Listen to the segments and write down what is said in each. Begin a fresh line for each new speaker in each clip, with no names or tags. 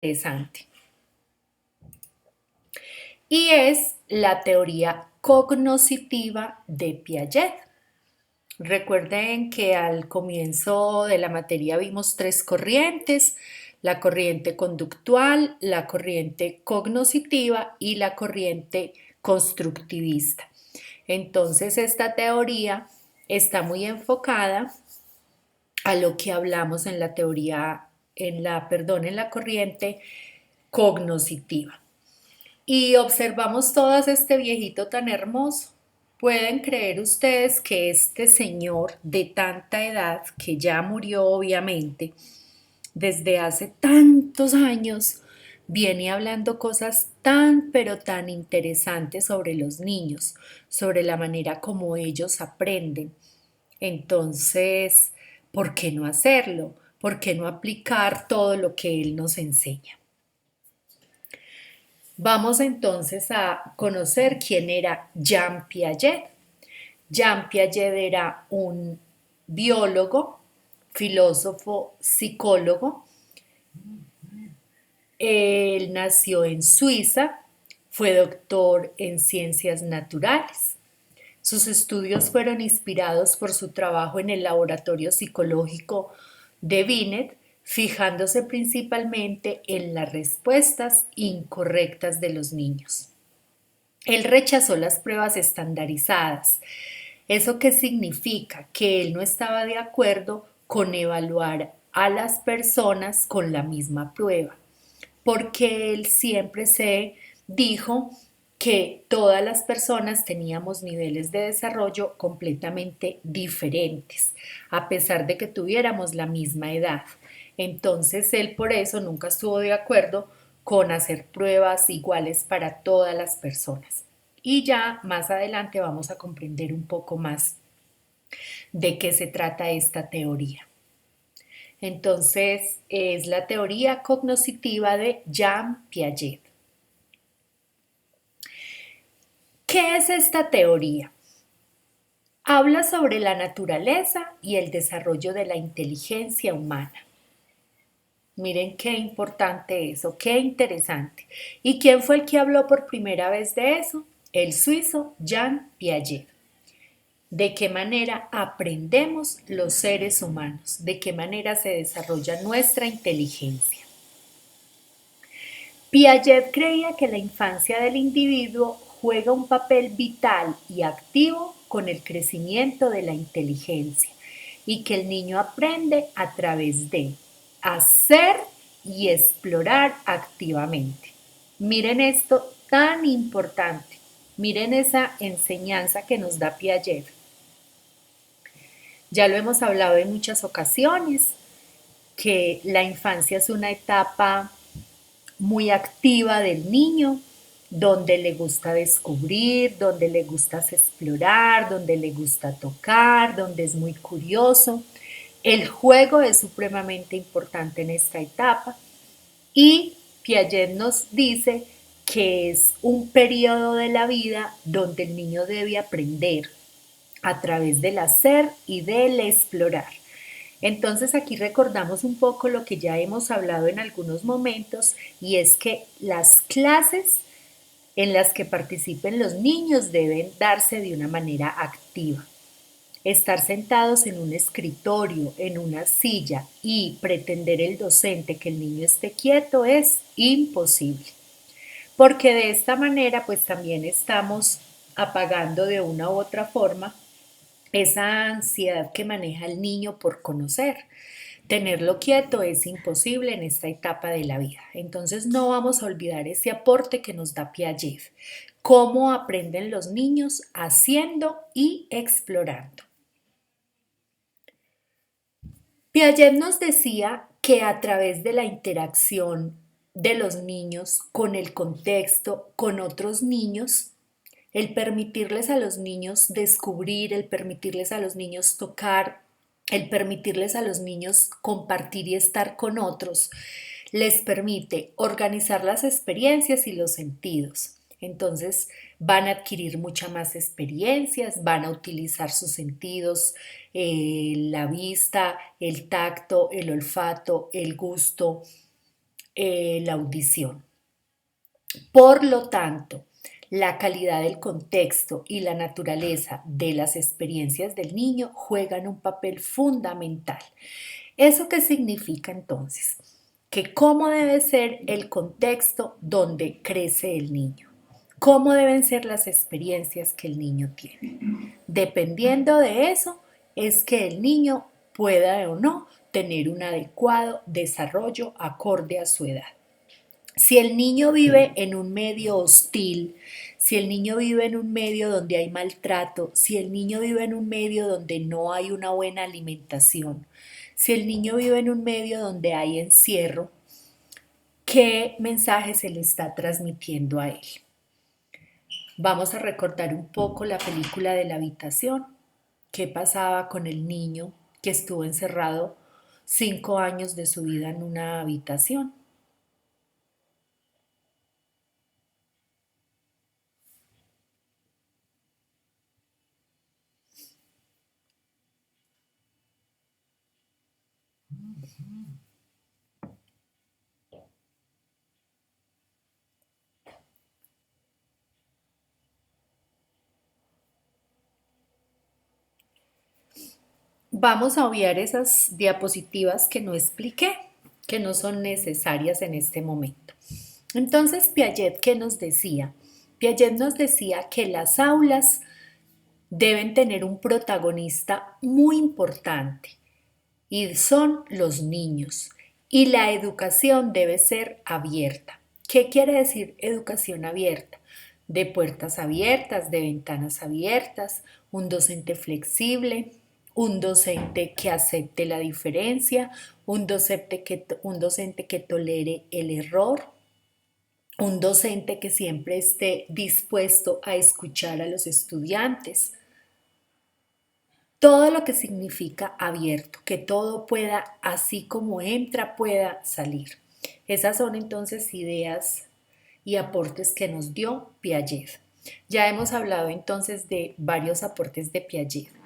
Interesante. Y es la teoría cognoscitiva de Piaget. Recuerden que al comienzo de la materia vimos tres corrientes: la corriente conductual, la corriente cognoscitiva y la corriente constructivista. Entonces, esta teoría está muy enfocada a lo que hablamos en la teoría, en la corriente cognoscitiva. Y observamos todas este viejito tan hermoso. ¿Pueden creer ustedes que este señor de tanta edad, que ya murió obviamente, desde hace tantos años, viene hablando cosas tan pero tan interesantes sobre los niños, sobre la manera como ellos aprenden? Entonces, ¿por qué no hacerlo? ¿Por qué no aplicar todo lo que él nos enseña? Vamos entonces a conocer quién era Jean Piaget. Jean Piaget era un biólogo, filósofo, psicólogo. Él nació en Suiza, fue doctor en ciencias naturales. Sus estudios fueron inspirados por su trabajo en el laboratorio psicológico de Binet, fijándose principalmente en las respuestas incorrectas de los niños. Él rechazó las pruebas estandarizadas. ¿Eso qué significa? Que él no estaba de acuerdo con evaluar a las personas con la misma prueba, porque él siempre se dijo que todas las personas teníamos niveles de desarrollo completamente diferentes, a pesar de que tuviéramos la misma edad. Entonces él por eso nunca estuvo de acuerdo con hacer pruebas iguales para todas las personas. Y ya más adelante vamos a comprender un poco más de qué se trata esta teoría. Entonces, es la teoría cognoscitiva de Jean Piaget. ¿Qué es esta teoría? Habla sobre la naturaleza y el desarrollo de la inteligencia humana. Miren qué importante eso, qué interesante. ¿Y quién fue el que habló por primera vez de eso? El suizo Jean Piaget. ¿De qué manera aprendemos los seres humanos? ¿De qué manera se desarrolla nuestra inteligencia? Piaget creía que la infancia del individuo juega un papel vital y activo con el crecimiento de la inteligencia y que el niño aprende a través de hacer y explorar activamente. Miren esto tan importante, miren esa enseñanza que nos da Piaget. Ya lo hemos hablado en muchas ocasiones, que la infancia es una etapa muy activa del niño, donde le gusta descubrir, donde le gusta explorar, donde le gusta tocar, donde es muy curioso. El juego es supremamente importante en esta etapa y Piaget nos dice que es un periodo de la vida donde el niño debe aprender a través del hacer y del explorar. Entonces aquí recordamos un poco lo que ya hemos hablado en algunos momentos, y es que las clases en las que participen los niños deben darse de una manera activa. Estar sentados en un escritorio, en una silla y pretender el docente que el niño esté quieto es imposible, porque de esta manera pues también estamos apagando de una u otra forma esa ansiedad que maneja el niño por conocer. Tenerlo quieto es imposible en esta etapa de la vida. Entonces no vamos a olvidar ese aporte que nos da Piaget. Cómo aprenden los niños haciendo y explorando. Piaget nos decía que a través de la interacción de los niños con el contexto, con otros niños, el permitirles a los niños descubrir, el permitirles a los niños tocar, el permitirles a los niños compartir y estar con otros, les permite organizar las experiencias y los sentidos. Entonces van a adquirir muchas más experiencias, van a utilizar sus sentidos, la vista, el tacto, el olfato, el gusto, la audición. Por lo tanto, la calidad del contexto y la naturaleza de las experiencias del niño juegan un papel fundamental. ¿Eso qué significa entonces? Que cómo debe ser el contexto donde crece el niño, cómo deben ser las experiencias que el niño tiene. Dependiendo de eso, es que el niño pueda o no tener un adecuado desarrollo acorde a su edad. Si el niño vive en un medio hostil, si el niño vive en un medio donde hay maltrato, si el niño vive en un medio donde no hay una buena alimentación, si el niño vive en un medio donde hay encierro, ¿qué mensaje se le está transmitiendo a él? Vamos a recordar un poco la película de la habitación. ¿Qué pasaba con el niño que estuvo encerrado 5 años de su vida en una habitación? Vamos a obviar esas diapositivas que no expliqué, que no son necesarias en este momento. Entonces, Piaget, ¿qué nos decía? Piaget nos decía que las aulas deben tener un protagonista muy importante y son los niños. Y la educación debe ser abierta. ¿Qué quiere decir educación abierta? De puertas abiertas, de ventanas abiertas, un docente flexible, un docente que acepte la diferencia, un docente que tolere el error, un docente que siempre esté dispuesto a escuchar a los estudiantes. Todo lo que significa abierto, que todo pueda, así como entra, pueda salir. Esas son entonces ideas y aportes que nos dio Piaget. Ya hemos hablado entonces de varios aportes de Piaget.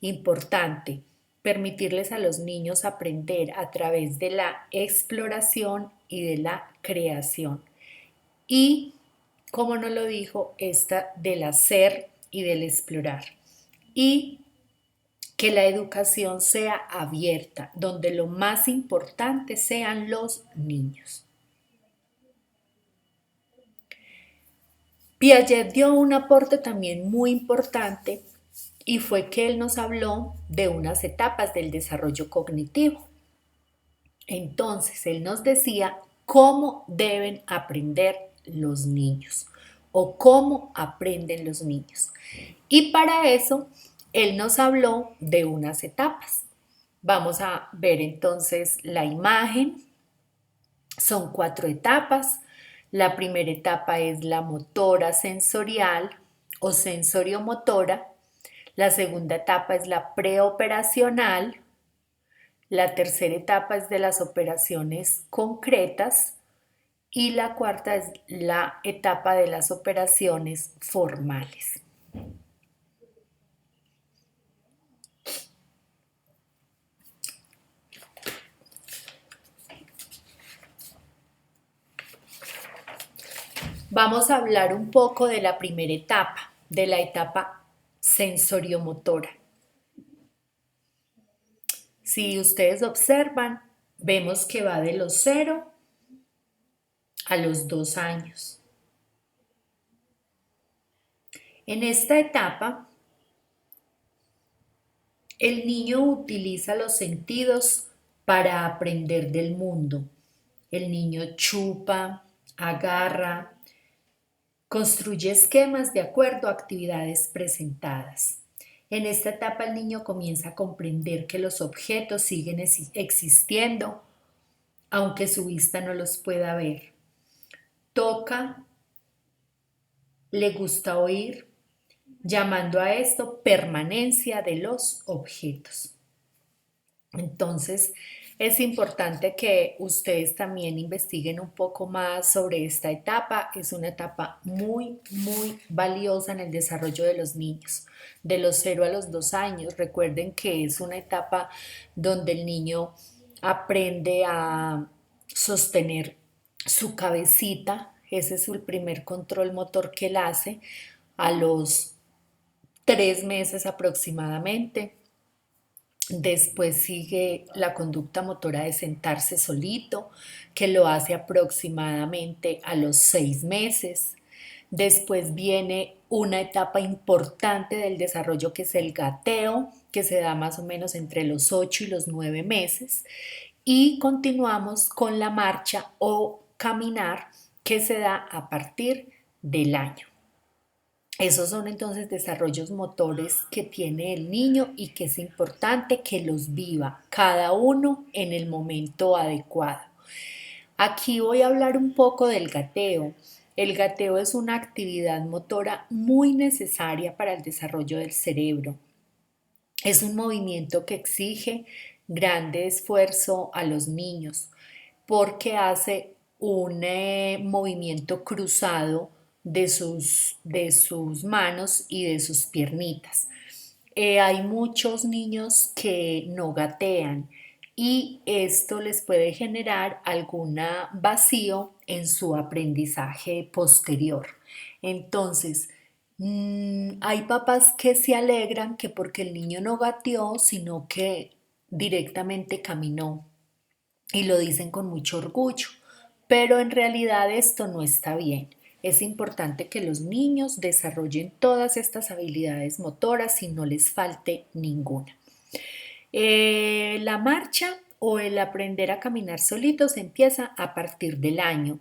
Importante, permitirles a los niños aprender a través de la exploración y de la creación. Y, como nos lo dijo, esta del hacer y del explorar. Y que la educación sea abierta, donde lo más importante sean los niños. Piaget dio un aporte también muy importante y fue que él nos habló de unas etapas del desarrollo cognitivo. Entonces, él nos decía cómo deben aprender los niños o cómo aprenden los niños. Y para eso, él nos habló de unas etapas. Vamos a ver entonces la imagen. Son 4 etapas. La primera etapa es la motora sensorial o sensoriomotora. La segunda etapa es la preoperacional. La tercera etapa es de las operaciones concretas. Y la cuarta es la etapa de las operaciones formales. Vamos a hablar un poco de la primera etapa, de la etapa sensoriomotora. Si ustedes observan, vemos que va de los 0 a los 2 años. En esta etapa, el niño utiliza los sentidos para aprender del mundo. El niño chupa, agarra, construye esquemas de acuerdo a actividades presentadas. En esta etapa el niño comienza a comprender que los objetos siguen existiendo, aunque su vista no los pueda ver. Toca, le gusta oír, llamando a esto permanencia de los objetos. Entonces, es importante que ustedes también investiguen un poco más sobre esta etapa. Es una etapa muy, muy valiosa en el desarrollo de los niños, de los 0 a los 2 años. Recuerden que es una etapa donde el niño aprende a sostener su cabecita, ese es el primer control motor que él hace a los 3 meses aproximadamente. Después sigue la conducta motora de sentarse solito, que lo hace aproximadamente a los 6 meses. Después viene una etapa importante del desarrollo que es el gateo, que se da más o menos entre los 8 y los 9 meses. Y continuamos con la marcha o caminar, que se da a partir del año. Esos son entonces desarrollos motores que tiene el niño y que es importante que los viva cada uno en el momento adecuado. Aquí voy a hablar un poco del gateo. El gateo es una actividad motora muy necesaria para el desarrollo del cerebro. Es un movimiento que exige grande esfuerzo a los niños porque hace un movimiento cruzado de sus manos y de sus piernitas. Hay muchos niños que no gatean y esto les puede generar algún vacío en su aprendizaje posterior. Entonces, hay papás que se alegran que porque el niño no gateó, sino que directamente caminó y lo dicen con mucho orgullo, pero en realidad esto no está bien. Es importante que los niños desarrollen todas estas habilidades motoras y no les falte ninguna. La marcha o el aprender a caminar solitos empieza a partir del año.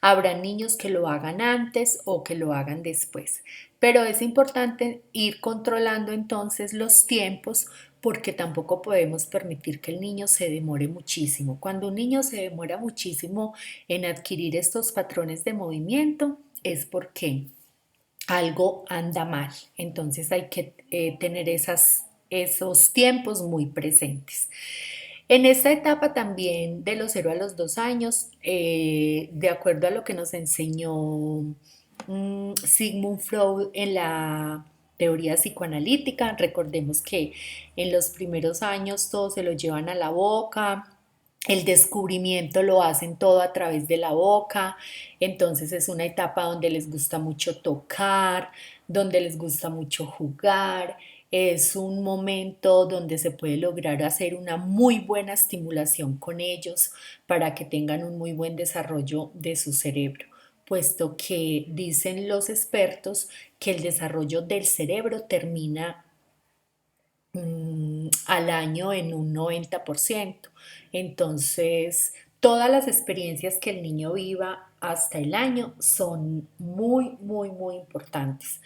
Habrá niños que lo hagan antes o que lo hagan después, pero es importante ir controlando entonces los tiempos porque tampoco podemos permitir que el niño se demore muchísimo. Cuando un niño se demora muchísimo en adquirir estos patrones de movimiento es porque algo anda mal. Entonces hay que tener esos tiempos muy presentes. En esta etapa también de los 0 a los 2 años, de acuerdo a lo que nos enseñó Sigmund Freud en la teoría psicoanalítica, recordemos que en los primeros años todo se lo llevan a la boca, el descubrimiento lo hacen todo a través de la boca, entonces es una etapa donde les gusta mucho tocar, donde les gusta mucho jugar, es un momento donde se puede lograr hacer una muy buena estimulación con ellos para que tengan un muy buen desarrollo de su cerebro, puesto que dicen los expertos que el desarrollo del cerebro termina al año en un 90%. Entonces, todas las experiencias que el niño viva hasta el año son muy, muy, muy importantes.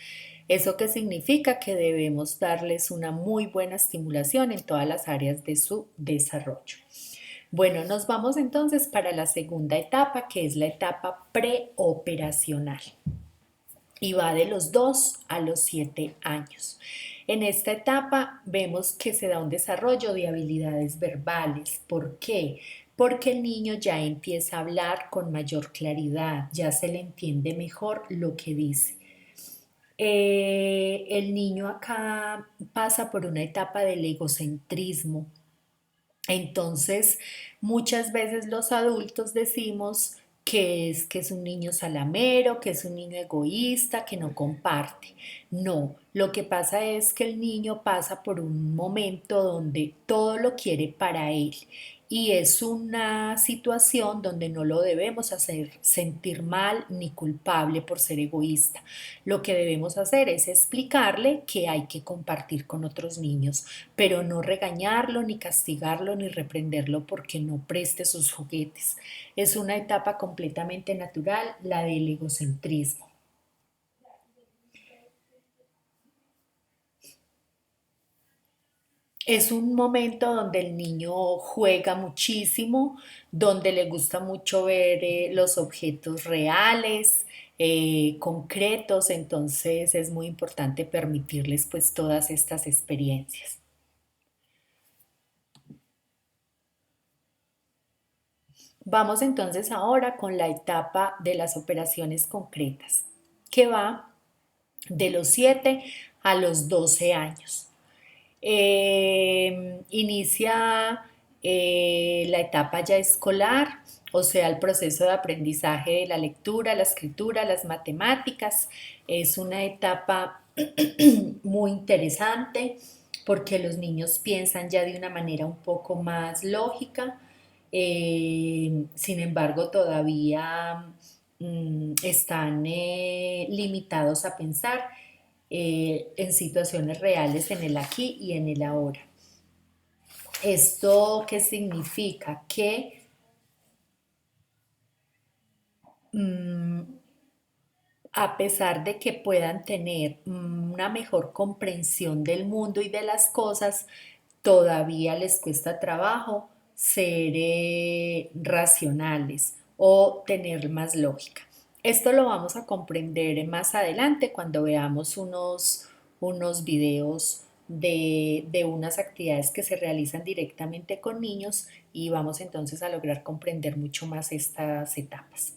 ¿Eso qué significa? Que debemos darles una muy buena estimulación en todas las áreas de su desarrollo. Bueno, nos vamos entonces para la segunda etapa, que es la etapa preoperacional y va de los 2 a los 7 años. En esta etapa vemos que se da un desarrollo de habilidades verbales. ¿Por qué? Porque el niño ya empieza a hablar con mayor claridad, ya se le entiende mejor lo que dice. El niño acá pasa por una etapa del egocentrismo. Entonces, muchas veces los adultos decimos que es un niño salamero, que es un niño egoísta, que no comparte. No, lo que pasa es que el niño pasa por un momento donde todo lo quiere para él y es una situación donde no lo debemos hacer sentir mal ni culpable por ser egoísta. Lo que debemos hacer es explicarle que hay que compartir con otros niños, pero no regañarlo, ni castigarlo, ni reprenderlo porque no preste sus juguetes. Es una etapa completamente natural, la del egocentrismo. Es un momento donde el niño juega muchísimo, donde le gusta mucho ver los objetos reales, concretos, entonces es muy importante permitirles pues todas estas experiencias. Vamos entonces ahora con la etapa de las operaciones concretas, que va de los 7 a los 12 años. Inicia la etapa ya escolar, o sea, el proceso de aprendizaje de la lectura, la escritura, las matemáticas. Es una etapa muy interesante porque los niños piensan ya de una manera un poco más lógica. Sin embargo, todavía están limitados a pensar en situaciones reales en el aquí y en el ahora. ¿Esto qué significa? Que mm, a pesar de que puedan tener una mejor comprensión del mundo y de las cosas, todavía les cuesta trabajo ser racionales o tener más lógica. Esto lo vamos a comprender más adelante cuando veamos unos videos de unas actividades que se realizan directamente con niños y vamos entonces a lograr comprender mucho más estas etapas.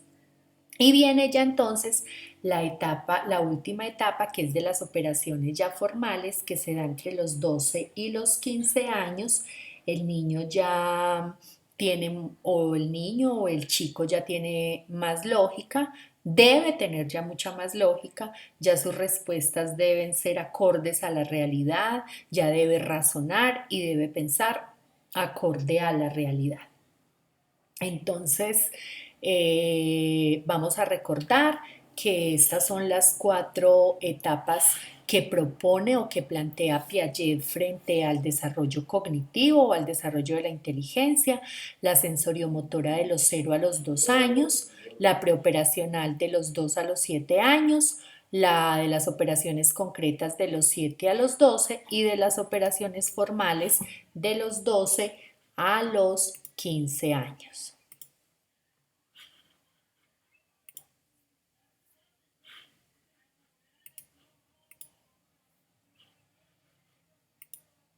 Y viene ya entonces la etapa, la última etapa, que es de las operaciones ya formales, que se da entre los 12 y los 15 años. El niño ya tiene, o el niño o el chico ya tiene más lógica, debe tener ya mucha más lógica, ya sus respuestas deben ser acordes a la realidad, ya debe razonar y debe pensar acorde a la realidad. Entonces, vamos a recordar que estas son las 4 etapas que propone o que plantea Piaget frente al desarrollo cognitivo o al desarrollo de la inteligencia: la sensoriomotora de los 0 a los 2 años, la preoperacional de los 2 a los 7 años, la de las operaciones concretas de los 7 a los 12 y de las operaciones formales de los 12 a los 15 años.